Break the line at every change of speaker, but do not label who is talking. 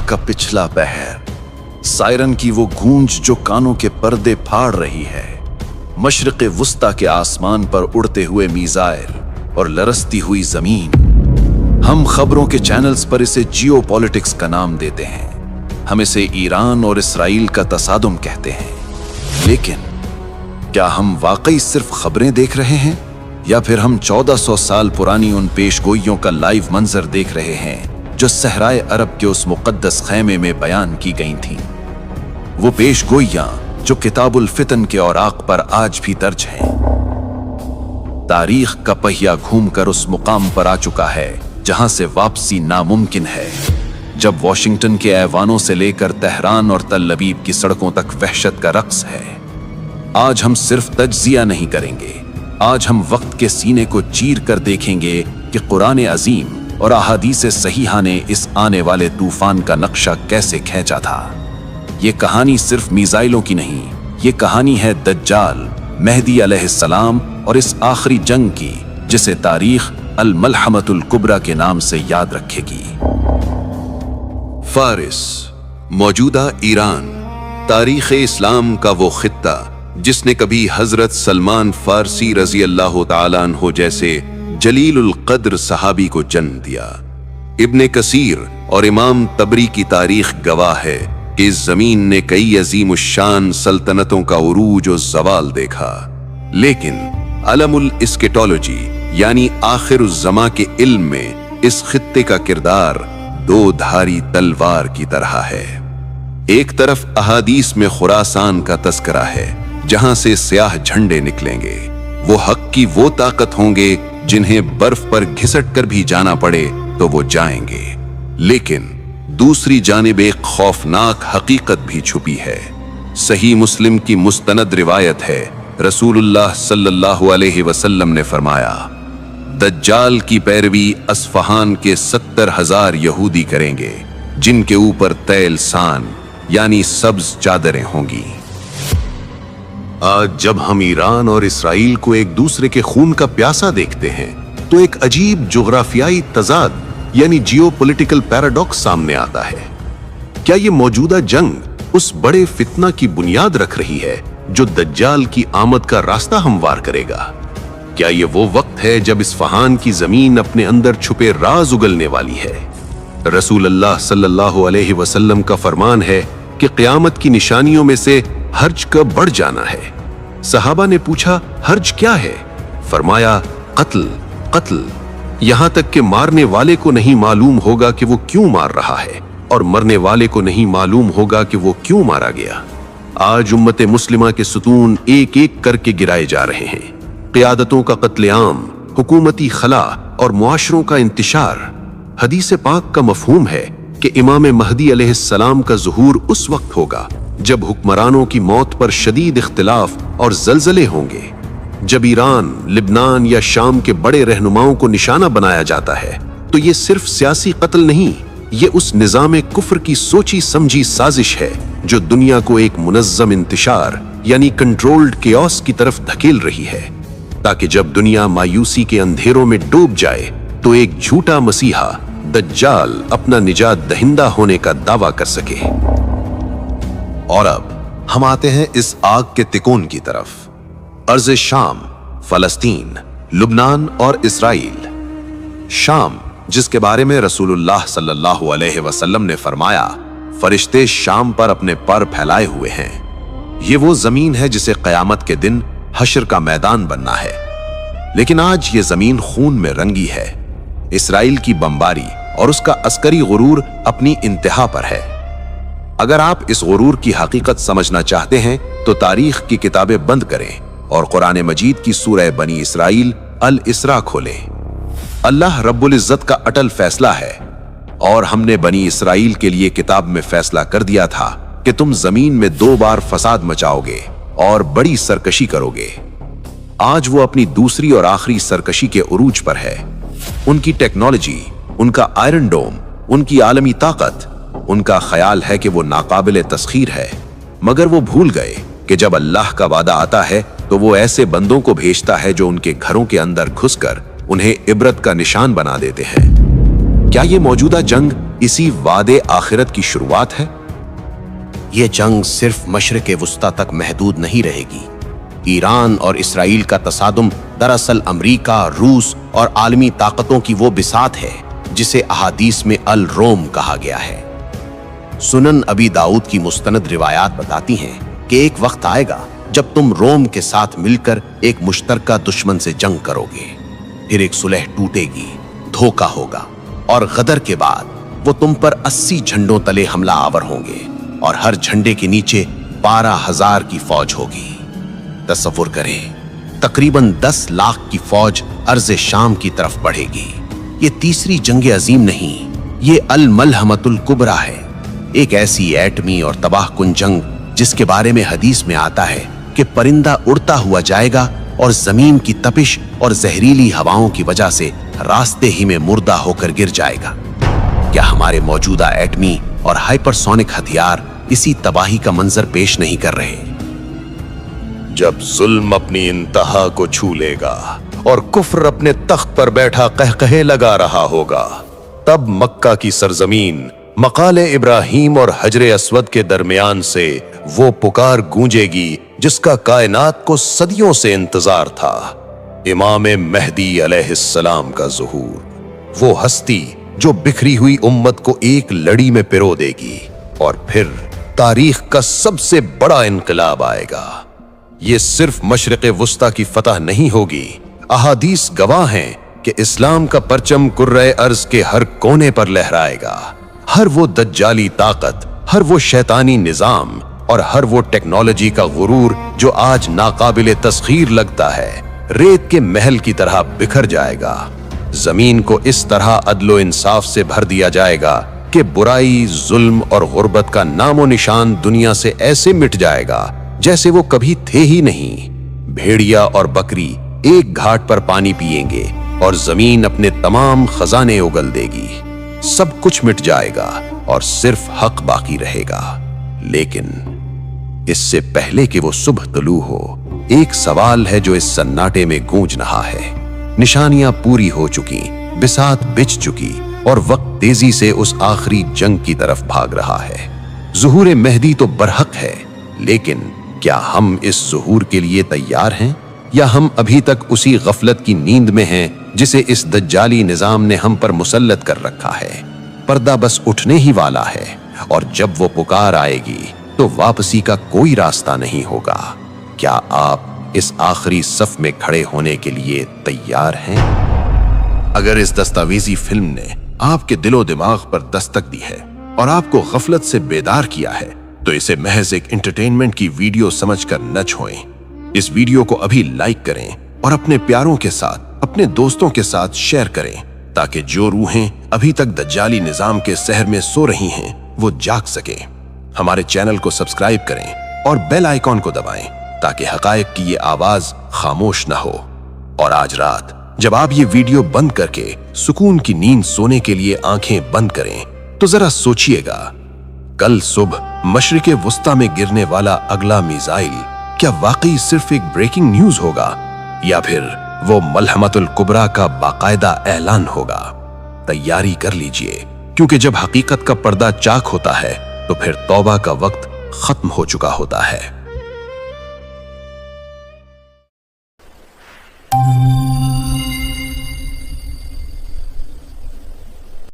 का पिछला पहर, सायरन की वो गूंज जो कानों के पर्दे फाड़ रही है, मशरिक़ वुस्ता के आसमान पर उड़ते हुए मीज़ाइल और लरसती हुई जमीन। हम खबरों के चैनल्स पर इसे जियो पॉलिटिक्स का नाम देते हैं, हम इसे ईरान और इसराइल का तसादुम कहते हैं। लेकिन क्या हम वाकई सिर्फ खबरें देख रहे हैं, या फिर हम 1400 साल पुरानी उन पेशगोइयों का लाइव मंजर देख रहे हैं जो सहराए अरब के उस मुक़द्दस खैमे में बयान की गई थीं? वो पेशगोइयां जो किताबुल फितन के औराक पर आज भी दर्ज हैं। तारीख का पहिया घूमकर उस मुकाम पर आ चुका है जहां से वापसी नामुमकिन है, जब वॉशिंगटन के ऐवानों से लेकर तेहरान और तल अबीब की सड़कों तक वहशत का रक्स है। आज हम सिर्फ तज्जिया नहीं करेंगे, आज हम वक्त के सीने को चीर कर देखेंगे कि कुरान अजीम और अहादीस सहीहा ने इस आने वाले तूफान का नक्शा कैसे खींचा था। ये कहानी सिर्फ मिसाइलों की नहीं, ये कहानी है दज्जाल, मेहदी अलैहिस्सलाम और इस आखिरी जंग की, जिसे तारीख अल मलहमतुल कुबरा के नाम से याद रखेगी।
फारिस, मौजूदा ईरान, तारीख़ इस्लाम का वो खित्ता जिसने कभी हजरत सलमान फारसी रजी अल्लाह ताला अन्हु जैसे जलीलुल कद्र सहाबी को जन्म दिया। इब्ने कसीर और इमाम तबरी की तारीख गवाह है कि इस जमीन ने कई अजीम शान सल्तनतों का उरूज और जवाल देखा, लेकिन अलमुल इस्केटोलॉजी यानी आखिरुज़्ज़मा के इल्म में इस खित्ते का किरदार दो धारी तलवार की तरह है। एक तरफ अहादीस में खुरासान का तस्करा है जहां से स्याह झंडे निकलेंगे, वो हक की वो ताकत होंगे जिन्हें बर्फ पर घिसट कर भी जाना पड़े तो वो जाएंगे। लेकिन दूसरी जानिब एक खौफनाक हकीकत भी छुपी है। सही मुस्लिम की मुस्तनद रिवायत है, रसूलुल्लाह सल्लल्लाहु अलैहि वसल्लम ने फरमाया, दज्जाल की पैरवी अस्फहान के 70,000 यहूदी करेंगे जिनके ऊपर तैल सान यानी सब्ज चादरें होंगी।
आज जब हम ईरान और इसराइल को एक दूसरे के खून का प्यासा देखते हैं तो एक अजीब जुग्राफियाई तजाद यानी जियोपॉलिटिकल पैराडॉक्स सामने आता है। क्या ये मौजूदा जंग उस बड़े फितना की बुनियाद रख रही है जो दज्जाल की आमद का रास्ता हमवार करेगा? क्या ये वो वक्त है जब इस्फहान की जमीन अपने अंदर छुपे राज उगलने वाली है? रसूलुल्लाह सल्लल्लाहु अलैहि वसल्लम का फरमान है कि क़यामत की निशानियों में से हर्ज का बढ़ जाना है। सहाबा ने पूछा, हर्ज क्या है? फरमाया, कत्ल, कत्ल। यहां तक कि मारने वाले को नहीं मालूम होगा कि वो क्यों मार रहा है और मरने वाले को नहीं मालूम होगा कि वो क्यों मारा गया। आज उम्मत मुस्लिमा के सुतून एक एक करके गिराए जा रहे हैं। क़यादतों का कत्लेआम, हुकूमती खला और मुआशरों का इंतशार। हदीस पाक का मफहूम है कि इमाम महदी अलैहिस्सलाम का ज़ुहूर उस वक्त होगा जब हुक्मरानों की मौत पर शदीद इख्तिलाफ और जलजले होंगे। जब ईरान, लिबनान या शाम के बड़े रहनुमाओं को निशाना बनाया जाता है तो ये सिर्फ सियासी कत्ल नहीं, ये उस निज़ाम कुफ्र की सोची समझी साजिश है जो दुनिया को एक मुनज़्ज़म इंतशार यानी कंट्रोल्ड केओस की तरफ धकेल रही है, ताकि जब दुनिया मायूसी के अंधेरों में डूब जाए तो एक झूठा मसीहा दज्जाल अपना निजात दहिंदा होने का दावा कर सके।
और अब हम आते हैं इस आग के तिकोन की तरफ, अर्ज़ शाम, फलस्तीन, लुबनान और इसराइल। शाम, जिसके बारे में रसूलुल्लाह सल्लल्लाहु अलैहि वसल्लम ने फरमाया, फरिश्ते शाम पर अपने पर फैलाए हुए हैं। ये वो जमीन है जिसे क़यामत के दिन हश्र का मैदान बनना है। लेकिन आज ये जमीन खून में रंगी है। इसराइल की बमबारी और उसका अस्करी गुरूर अपनी इंतहा पर है। अगर आप इस गुरूर की हकीकत समझना चाहते हैं तो तारीख की किताबें बंद करें और कुरान मजीद की सूरह बनी इसराइल अल इसरा खोलें। अल्लाह रब्बुल इज्जत का अटल फैसला है, और हमने बनी इसराइल के लिए किताब में फैसला कर दिया था कि तुम जमीन में 2 बार फसाद मचाओगे और बड़ी सरकशी करोगे। आज वो अपनी दूसरी और आखिरी सरकशी के उरूज पर है। उनकी टेक्नोलॉजी, उनका आयरन डोम, उनकी आलमी ताकत, उनका ख्याल है कि वो नाकाबिले तस्खीर है, मगर वो भूल गए कि जब अल्लाह का वादा आता है तो वो ऐसे बंदों को भेजता है जो उनके घरों के अंदर घुसकर उन्हें इबरत का निशान बना देते हैं।
क्या ये मौजूदा जंग इसी वादे आखिरत की शुरुआत है?
ये जंग सिर्फ मशरिक़ वुस्ता तक महदूद नहीं रहेगी। ईरान और इसराइल का तसादुम दरअसल अमरीका, रूस और आलमी ताकतों की वो बिसात है जिसे अहादीस में अल रोम कहा गया है। सुनन अबी दाऊद की मुस्तनद रिवायात बताती हैं कि एक वक्त आएगा जब तुम रोम के साथ मिलकर एक मुश्तरका दुश्मन से जंग करोगे, फिर एक सुलह टूटेगी, धोखा होगा और गदर के बाद वो तुम पर 80 झंडों तले हमला आवर होंगे और हर झंडे के नीचे 12,000 की फौज होगी। तसव्वुर करें, तकरीबन 10 लाख की फौज अर्ज़ शाम की तरफ बढ़ेगी। ये तीसरी जंग अजीम नहीं, ये अल मलहमतुल कुबरा है, एक ऐसी एटमी और तबाहकुन जंग जिसके बारे में हदीस में आता है कि परिंदा उड़ता हुआ जाएगा और जमीन की तपिश और जहरीली हवाओं की वजह से रास्ते ही में मुर्दा होकर गिर जाएगा। क्या हमारे मौजूदा एटमी और हाइपरसोनिक हथियार इसी तबाही का मंजर पेश नहीं कर रहे?
जब जुल्म अपनी इंतहा को छू लेगा और कुफ्र अपने तख्त पर बैठा कहकहे लगा रहा होगा, तब मक्का की सरजमीन मकाले इब्राहिम और हजरे अस्वद के दरमियान से वो पुकार गूंजेगी जिसका कायनात को सदियों से इंतजार था। इमाम मेहदी अलैहिस्सलाम का ज़ुहूर, वो हस्ती जो बिखरी हुई उम्मत को एक लड़ी में पिरो देगी और फिर तारीख का सबसे बड़ा इनकलाब आएगा। ये सिर्फ मशरिक़ वुस्ता की फतह नहीं होगी, अहादीस गवाह हैं कि इस्लाम का परचम कुर्रे अर्ज के हर कोने पर लहराएगा। हर वो दज्जाली ताकत, हर वो शैतानी निजाम और हर वो टेक्नोलॉजी का गुरूर जो आज नाकाबिले तस्खीर लगता है, रेत के महल की तरह बिखर जाएगा। जमीन को इस तरह अदलो इंसाफ से भर दिया जाएगा कि बुराई, जुल्म और गुर्बत का नामो निशान दुनिया से ऐसे मिट जाएगा जैसे वो कभी थे ही नहीं। भेड़िया और बकरी एक घाट पर पानी पिएंगे और जमीन अपने तमाम खजाने उगल देगी। सब कुछ मिट जाएगा और सिर्फ हक बाकी रहेगा। लेकिन इससे पहले कि वो सुबह तुलू हो, एक सवाल है जो इस सन्नाटे में गूंज रहा है। निशानियां पूरी हो चुकी, बिसात बिछ चुकी और वक्त तेजी से उस आखिरी जंग की तरफ भाग रहा है। ज़ुहूर मेहदी तो बरहक है, लेकिन क्या हम इस ज़ुहूर के लिए तैयार हैं या हम अभी तक उसी गफलत की नींद में हैं जिसे इस दज्जाली निजाम ने हम पर मुसल्लत कर रखा है? पर्दा बस उठने ही वाला है और जब वो पुकार आएगी तो वापसी का कोई रास्ता नहीं होगा। क्या आप इस आखिरी सफ में खड़े होने के लिए तैयार हैं?
अगर इस दस्तावेजी फिल्म ने आपके दिलो दिमाग पर दस्तक दी है और आपको गफलत से बेदार किया है, तो इसे महज एक एंटरटेनमेंट की वीडियो समझकर न छोएं। इस वीडियो को अभी लाइक करें और अपने प्यारों के साथ, अपने दोस्तों के साथ शेयर करें ताकि जो रूहें अभी तक दज्जाली निजाम के सहर में सो रही हैं वो जाग सकें। हमारे चैनल को सब्सक्राइब करें और बेल आइकॉन को दबाएं ताकि हकायक की ये आवाज खामोश न हो। और आज रात जब आप ये वीडियो बंद करके सुकून की नींद सोने के लिए आंखें बंद करें, तो जरा सोचिएगा, कल सुबह मशरिक़े वुस्ता में गिरने वाला अगला मिसाइल क्या वाकई सिर्फ एक ब्रेकिंग न्यूज होगा या फिर वो मलहमतुल कुबरा का बाकायदा ऐलान होगा? तैयारी कर लीजिए, क्योंकि जब हकीकत का पर्दा चाक होता है तो फिर तौबा का वक्त खत्म हो चुका होता है।